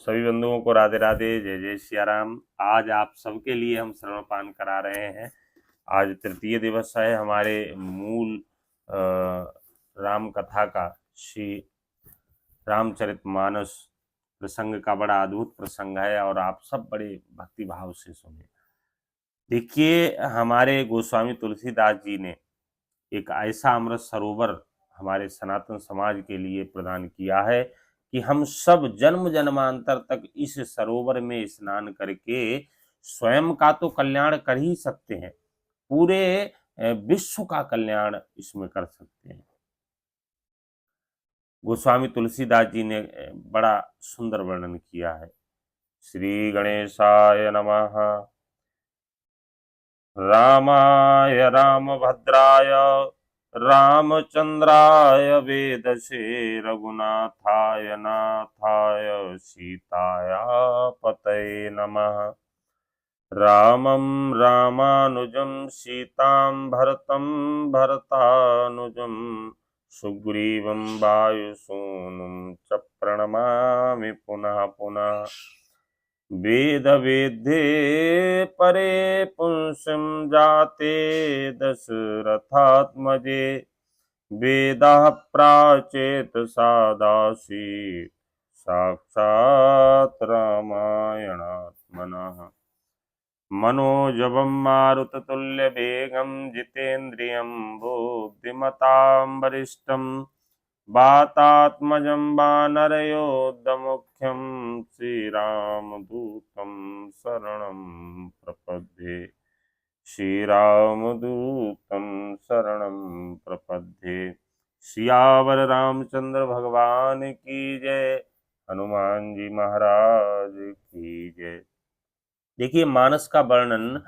सभी बंधुओं को राधे राधे, जय जय सिया राम। आज आप सबके लिए हम श्रवण पान करा रहे हैं। आज तृतीय दिवस है हमारे मूल राम कथा का। श्री रामचरितमानस प्रसंग का बड़ा अद्भुत प्रसंग है और आप सब बड़े भक्ति भाव से सुने। देखिए, हमारे गोस्वामी तुलसीदास जी ने एक ऐसा अमृत सरोवर हमारे सनातन समाज के लिए प्रदान किया है कि हम सब जन्म जन्मांतर तक इस सरोवर में स्नान करके स्वयं का तो कल्याण कर ही सकते हैं, पूरे विश्व का कल्याण इसमें कर सकते हैं। गोस्वामी तुलसीदास जी ने बड़ा सुंदर वर्णन किया है। श्री गणेशाय नमः। रामाय रामभद्राय रामचंद्राय वेदसे रघुनाथाय नाथाय सीताया पतये नमः। रामं रामानुजं सीतां भरतं भरतानुजं सुग्रीवं वायुसूनुं च प्रणमामि पुनः पुनः। वेद वेद्ये परे पुंसं जाते दशरथात्मजे वेदाः प्राचेतसा दासीत् साक्षात् रामायणात्मनः। मनोजवं मारुततुल्यवेगं जितेन्द्रियं बुद्धिमतां वरिष्ठं वातात्मजं वानरयोद्धमुख्यं श्रीरामदूतं शरणं प्रपद्ये। श्रीरामदूतं शरणं प्रपद्ये। सियावर रामचंद्र भगवान की जय। हनुमान जी महाराज की जय। देखिए, मानस का वर्णन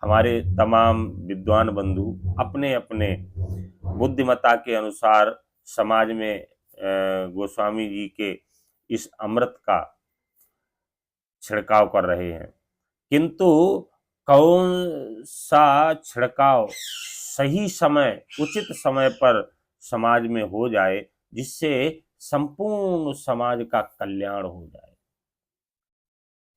हमारे तमाम विद्वान बंधु अपने अपने बुद्धिमत्ता के अनुसार समाज में गोस्वामी जी के इस अमृत का छिड़काव कर रहे हैं, किंतु कौन सा छिड़काव सही समय उचित समय पर समाज में हो जाए जिससे संपूर्ण समाज का कल्याण हो जाए।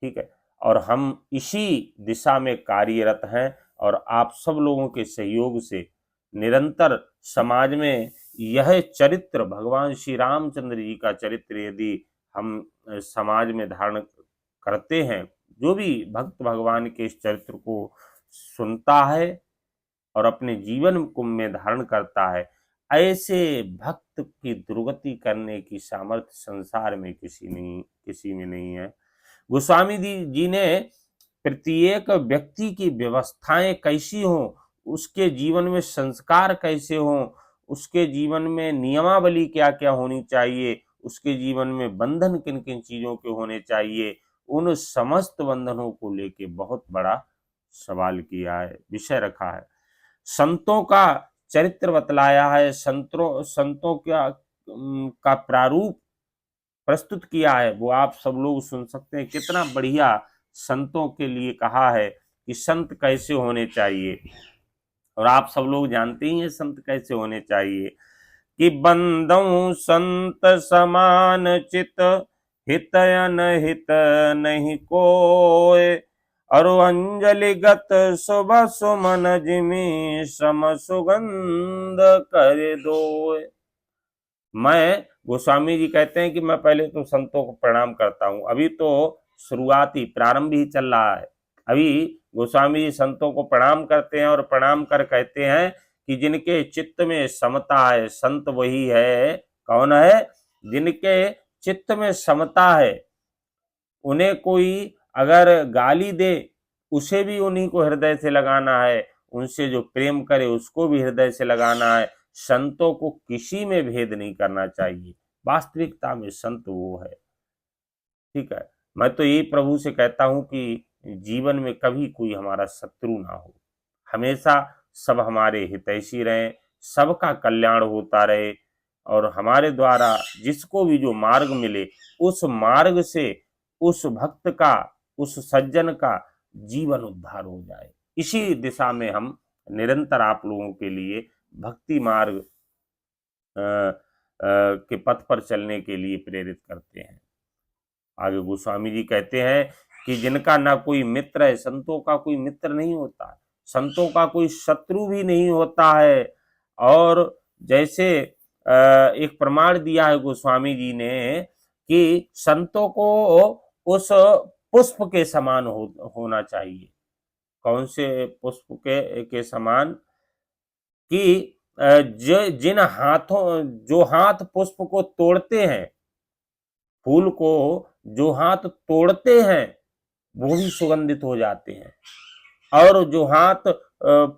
ठीक है, और हम इसी दिशा में कार्यरत हैं और आप सब लोगों के सहयोग से निरंतर समाज में यह चरित्र, भगवान श्री रामचंद्र जी का चरित्र यदि हम समाज में धारण करते हैं, जो भी भक्त भगवान के इस चरित्र को सुनता है और अपने जीवन को में धारण करता है, ऐसे भक्त की दुर्गति करने की सामर्थ्य संसार में किसी में नहीं है। गोस्वामी जी ने प्रत्येक व्यक्ति की व्यवस्थाएं कैसी हों, उसके जीवन में संस्कार कैसे हों, उसके जीवन में नियमावली क्या क्या होनी चाहिए, उसके जीवन में बंधन किन किन चीजों के होने चाहिए, उन समस्त बंधनों को लेके बहुत बड़ा सवाल किया है, विषय रखा है। संतों का चरित्र बतलाया है, संतों का प्रारूप प्रस्तुत किया है, वो आप सब लोग सुन सकते हैं। कितना बढ़िया संतों के लिए कहा है कि संत कैसे होने चाहिए, और आप सब लोग जानते ही हैं संत कैसे होने चाहिए कि बंदौ संत समान चित हित अनहित नहीं कोय अरु अंजलि गत सुबह सुमन जिमि सम सुगंध कर दोय। मैं, गोस्वामी जी कहते हैं कि मैं पहले तो संतों को प्रणाम करता हूँ। अभी तो शुरुआती प्रारंभ ही चल रहा है। अभी गोस्वामी जी संतों को प्रणाम करते हैं और प्रणाम कर कहते हैं कि जिनके चित्त में समता है, संत वही है। कौन है? जिनके चित्त में समता है, उन्हें कोई अगर गाली दे उसे भी उन्हीं को हृदय से लगाना है, उनसे जो प्रेम करे उसको भी हृदय से लगाना है। संतों को किसी में भेद नहीं करना चाहिए। वास्तविकता में संत वो है। ठीक है, मैं तो यही प्रभु से कहता हूं कि जीवन में कभी कोई हमारा शत्रु ना हो, हमेशा सब हमारे हितैषी रहें, सबका कल्याण होता रहे, और हमारे द्वारा जिसको भी जो मार्ग मिले उस मार्ग से उस भक्त का, उस सज्जन का जीवन उद्धार हो जाए। इसी दिशा में हम निरंतर आप लोगों के लिए भक्ति मार्ग के पथ पर चलने के लिए प्रेरित करते हैं। आगे गोस्वामी जी कहते हैं कि जिनका ना कोई मित्र है, संतों का कोई मित्र नहीं होता, संतों का कोई शत्रु भी नहीं होता है। और जैसे एक प्रमाण दिया है गोस्वामी जी ने कि संतों को उस पुष्प के समान होना चाहिए। कौन से पुष्प के समान? कि जिन हाथों, जो हाथ पुष्प को तोड़ते हैं, फूल को जो हाथ तोड़ते हैं वो भी सुगंधित हो जाते हैं, और जो हाथ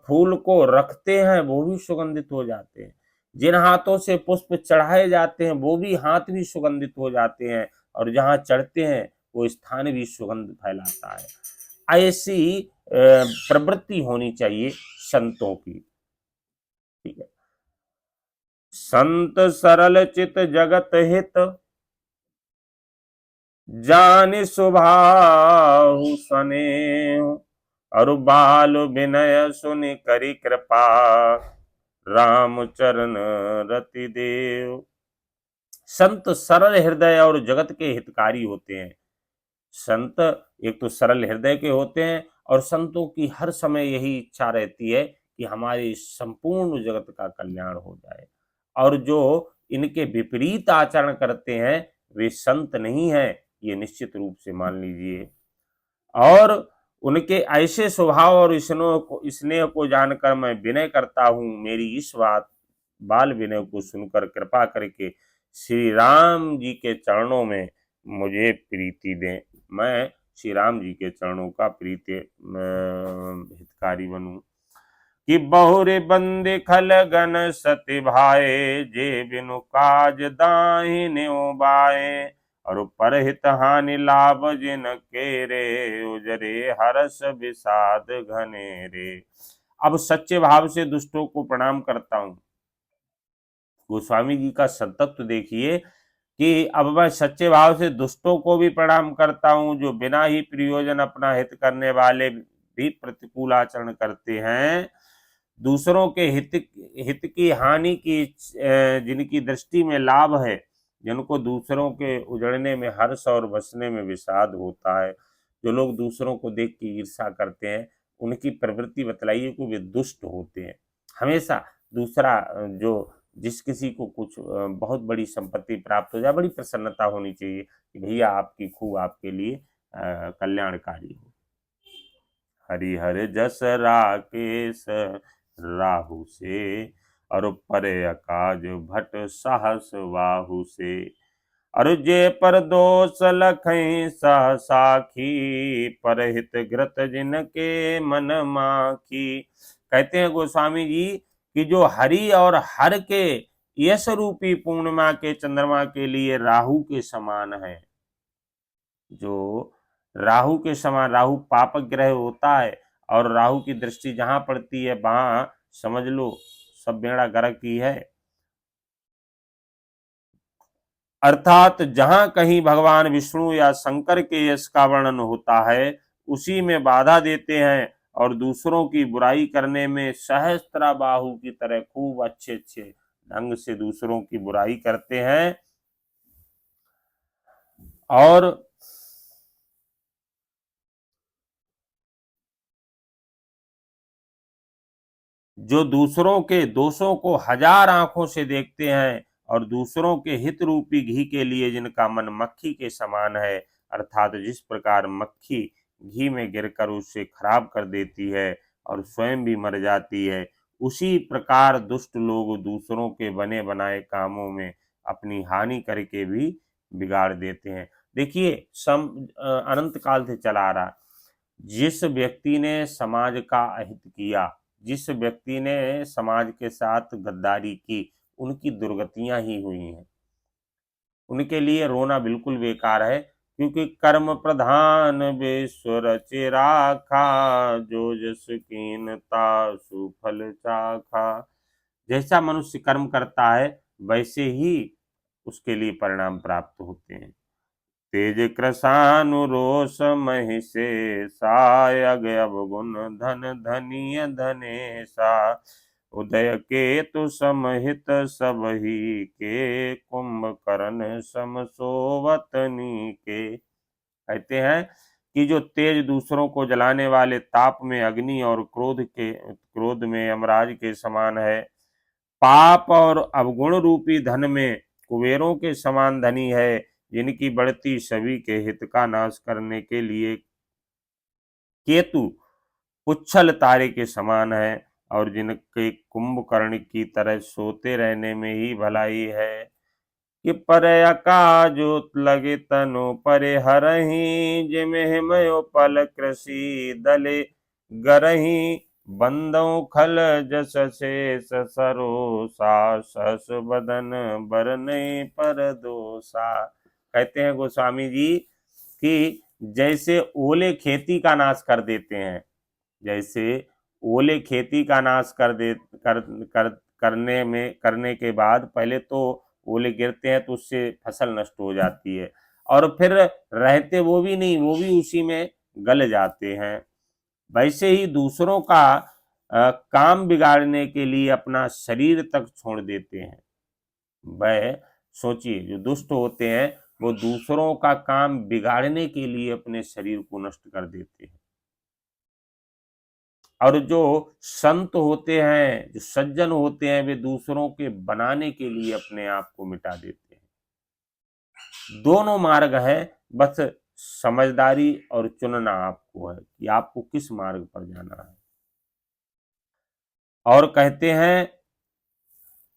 फूल को रखते हैं वो भी सुगंधित हो जाते हैं। जिन हाथों से पुष्प चढ़ाए जाते हैं वो भी हाथ भी सुगंधित हो जाते हैं, और जहां चढ़ते हैं वो स्थान भी सुगंध फैलाता है। ऐसी प्रवृत्ति होनी चाहिए संतों की। ठीक है। संत सरल चित जगत हित, जानि स्वभाव स्नेह, अरु बाल विनय सुनि करि कृपा, राम चरण रति देव। संत सरल हृदय और जगत के हितकारी होते हैं। संत एक तो सरल हृदय के होते हैं, और संतों की हर समय यही इच्छा रहती है कि हमारी संपूर्ण जगत का कल्याण हो जाए। और जो इनके विपरीत आचरण करते हैं वे संत नहीं है, ये निश्चित रूप से मान लीजिए। और उनके ऐसे स्वभाव और स्नेह को जानकर मैं विनय करता हूँ, मेरी इस बाल विनय को सुनकर कृपा करके श्री राम जी के चरणों में मुझे प्रीति दें, मैं श्री राम जी के चरणों का प्रीति हितकारी बनूं। कि बहुरे बंदे खल गन सति भाए, जे बिनु काज दाहिने बाए, और परहित हानि लाभ जिन केरे, उजरे हरस विषाद घनेरे। अब सच्चे भाव से दुष्टों को प्रणाम करता हूँ। गोस्वामी जी का संतत्व देखिए कि अब मैं सच्चे भाव से दुष्टों को भी प्रणाम करता हूँ, जो बिना ही प्रयोजन अपना हित करने वाले भी प्रतिकूल आचरण करते हैं। दूसरों के हित की हानि की जिनकी दृष्टि में लाभ है, जिनको दूसरों के उजड़ने में हर्ष और बसने में विषाद होता है, जो लोग दूसरों को देख के ईर्ष्या करते हैं, उनकी प्रवृत्ति बतलाइए कि वे दुष्ट होते हैं। हमेशा दूसरा जो जिस किसी को कुछ बहुत बड़ी संपत्ति प्राप्त हो जाए, बड़ी प्रसन्नता होनी चाहिए कि भैया आपकी खूब आपके लिए कल्याणकारी हो। हरिहर जस राकेश राहु से, और परे अकाज भट साहस वाहु से, और जे पर दोष लखई सह साखी, परहित घृत जिनके मन माखी। कहते हैं गोस्वामी जी कि जो हरि और हर के यश रूपी पूर्णिमा के चंद्रमा के लिए राहु के समान है, जो राहु के समान, राहु पापक ग्रह होता है, और राहु की दृष्टि जहां पड़ती है वहां समझ लो सब बेड़ा गर्क ही है। अर्थात जहां कहीं भगवान विष्णु या शंकर के यश का वर्णन होता है उसी में बाधा देते हैं, और दूसरों की बुराई करने में सहस्त्रा बाहु की तरह खूब अच्छे अच्छे ढंग से दूसरों की बुराई करते हैं। और जो दूसरों के दोषों को हजार आंखों से देखते हैं, और दूसरों के हित रूपी घी के लिए जिनका मन मक्खी के समान है, अर्थात जिस प्रकार मक्खी घी में गिरकर उसे खराब कर देती है और स्वयं भी मर जाती है, उसी प्रकार दुष्ट लोग दूसरों के बने बनाए कामों में अपनी हानि करके भी बिगाड़ देते हैं। देखिए अनंत काल से चला आ रहा, जिस व्यक्ति ने समाज का अहित किया, जिस व्यक्ति ने समाज के साथ गद्दारी की, उनकी दुर्गतियां ही हुई हैं। उनके लिए रोना बिल्कुल बेकार है, क्योंकि कर्म प्रधान विश्व रचे राखा, जो जस कीनता सुफल चाखा। जैसा मनुष्य कर्म करता है वैसे ही उसके लिए परिणाम प्राप्त होते हैं। तेज कृशानुरोष महिषे साय, अवगुण धन धनिय धनेशा, उदय केतु समहित सबही के, कुंभकर्ण सम सोवतनी के। कहते हैं कि जो तेज दूसरों को जलाने वाले ताप में अग्नि और क्रोध में यमराज के समान है, पाप और अवगुण रूपी धन में कुबेरों के समान धनी है, जिनकी बढ़ती सभी के हित का नाश करने के लिए केतु पुच्छल तारे के समान है, और जिनके कुंभकर्ण की तरह सोते रहने में ही भलाई है, कि परया काजोत लगे तनु परे हरही, जिमेह मयो पल कृषि दले गरही, बंदौ खल जस शेष सरोसा, सहस बदन बरने पर दोसा। कहते हैं गोस्वामी जी कि जैसे ओले खेती का नाश कर देते हैं, जैसे ओले खेती का नाश करने के बाद पहले तो ओले गिरते हैं तो उससे फसल नष्ट हो जाती है, और फिर रहते वो भी नहीं, वो भी उसी में गल जाते हैं। वैसे ही दूसरों का काम बिगाड़ने के लिए अपना शरीर तक छोड़ देते हैं। वह सोचिए, जो दुष्ट होते हैं वो दूसरों का काम बिगाड़ने के लिए अपने शरीर को नष्ट कर देते हैं, और जो संत होते हैं, जो सज्जन होते हैं, वे दूसरों के बनाने के लिए अपने आप को मिटा देते हैं। दोनों मार्ग है, बस समझदारी और चुनना आपको है कि आपको किस मार्ग पर जाना है। और कहते हैं,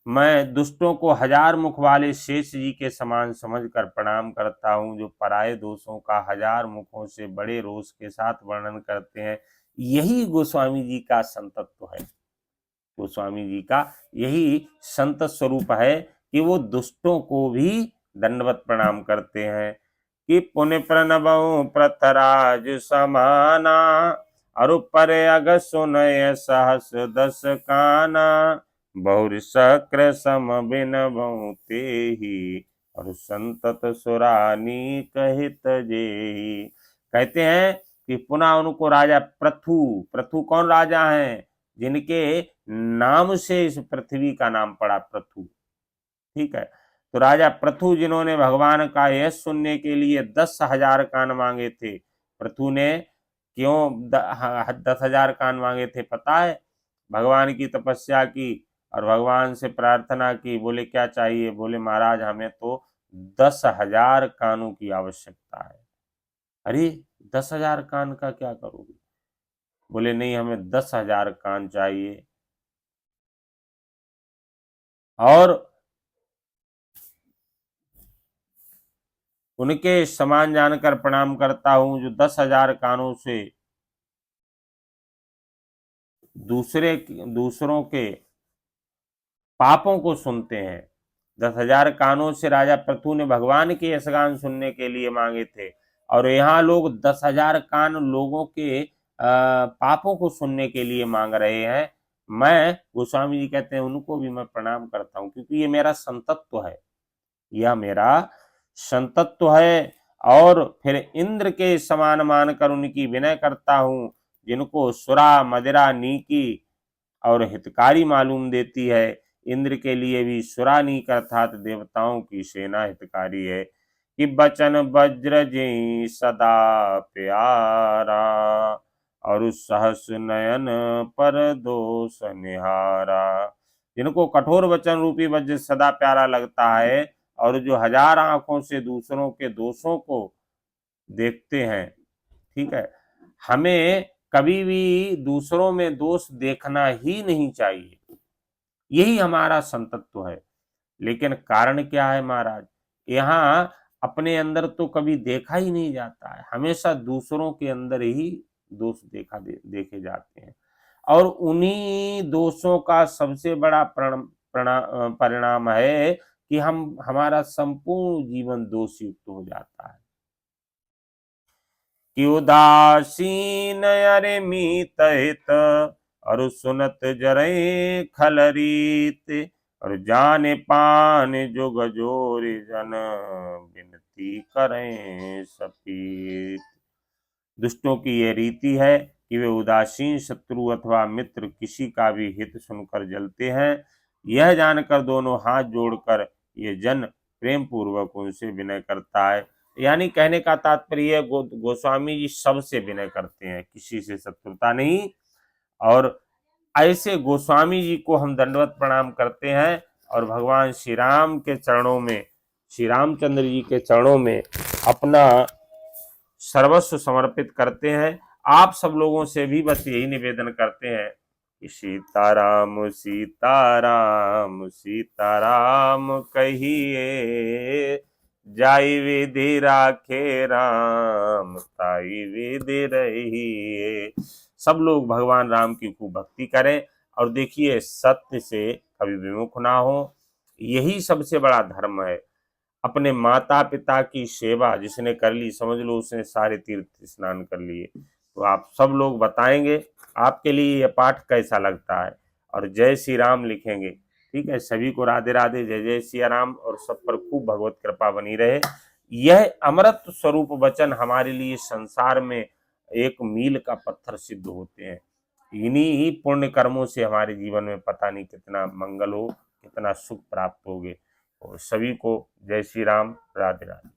मैं दुष्टों को हजार मुख वाले शेष जी के समान समझकर प्रणाम करता हूँ, जो पराये दोषों का हजार मुखों से बड़े रोष के साथ वर्णन करते हैं। यही गोस्वामी जी का संतत्व है। गोस्वामी जी का यही संत स्वरूप है कि वो दुष्टों को भी दंडवत प्रणाम करते हैं। कि पुण्य प्रणबऊ पृथराज समाना, अरुपर अग सुनय सहस दस काना, बहुर शक्र सम बिन बहुते ही, और संतत सुरानी कहित जेही। कहते हैं कि पुनः उनको राजा पृथु कौन राजा हैं? जिनके नाम से इस पृथ्वी का नाम पड़ा, पृथु। ठीक है, तो राजा पृथु जिन्होंने भगवान का यश सुनने के लिए 10,000 कान मांगे थे। पृथु ने क्यों 10,000 कान मांगे थे पता है? भगवान की तपस्या की और भगवान से प्रार्थना की। बोले क्या चाहिए? बोले महाराज हमें तो 10,000 कानों की आवश्यकता है। अरे 10,000 कान का क्या करोगे? बोले नहीं, हमें 10,000 कान चाहिए। और उनके समान जानकर प्रणाम करता हूं, जो 10,000 कानों से दूसरों के पापों को सुनते हैं। 10,000 कानों से राजा पृथु ने भगवान के यशगान सुनने के लिए मांगे थे, और यहाँ लोग 10,000 कान लोगों के पापों को सुनने के लिए मांग रहे हैं। मैं, गोस्वामी जी कहते हैं, उनको भी मैं प्रणाम करता हूँ, क्योंकि ये मेरा संतत्व है, यह मेरा संतत्व है। और फिर इंद्र के समान मानकर उनकी विनय करता हूँ, जिनको सुरा मदिरा नीकी और हितकारी मालूम देती है। इंद्र के लिए भी सुरा नीक अर्थात देवताओं की सेना हितकारी है। कि बचन वज्र जय सदा प्यारा, और सहस नयन पर दोष निहारा। जिनको कठोर वचन रूपी वज्र सदा प्यारा लगता है, और जो 1000 आंखों से दूसरों के दोषों को देखते हैं। ठीक है, हमें कभी भी दूसरों में दोष देखना ही नहीं चाहिए, यही हमारा संतत्व है। लेकिन कारण क्या है महाराज? यहाँ अपने अंदर तो कभी देखा ही नहीं जाता है, हमेशा दूसरों के अंदर ही दोष देखे जाते हैं, और उन्हीं दोषों का सबसे बड़ा परिणाम है कि हमारा संपूर्ण जीवन दोषयुक्त हो जाता है। कि उदासीन अरे मीत हित, और सुनत जरे खलरीत, और जाने पान जुग जोर जन, विनती करें सपीत। दुष्टों की यह रीति है कि वे उदासीन शत्रु अथवा मित्र किसी का भी हित सुनकर जलते हैं। यह जानकर दोनों हाथ जोड़कर ये जन प्रेम पूर्वक उनसे विनय करता है यानी कहने का तात्पर्य गोस्वामी जी सबसे विनय करते हैं, किसी से शत्रुता नहीं। और ऐसे गोस्वामी जी को हम दंडवत प्रणाम करते हैं और भगवान श्री राम के चरणों में, श्री रामचंद्र जी के चरणों में अपना सर्वस्व समर्पित करते हैं। आप सब लोगों से भी बस यही निवेदन करते हैं कि सीताराम सीताराम सीताराम कहिए, जाई विधि राखे राम ताई विधि रहिए। सब लोग भगवान राम की खूब भक्ति करें और देखिए सत्य से कभी विमुख ना हो, यही सबसे बड़ा धर्म है। अपने माता पिता की सेवा जिसने कर ली, समझ लो उसने सारे तीर्थ स्नान कर लिए। तो आप सब लोग बताएंगे आपके लिए यह पाठ कैसा लगता है, और जय श्री राम लिखेंगे। ठीक है, सभी को राधे राधे, जय जय सिया राम, और सब पर खूब भगवत कृपा बनी रहे। यह अमृत स्वरूप वचन हमारे लिए संसार में एक मील का पत्थर सिद्ध होते हैं। इन्हीं ही पुण्य कर्मों से हमारे जीवन में पता नहीं कितना मंगल हो, कितना सुख प्राप्त होगे। और सभी को जय श्री राम, राधे राधे।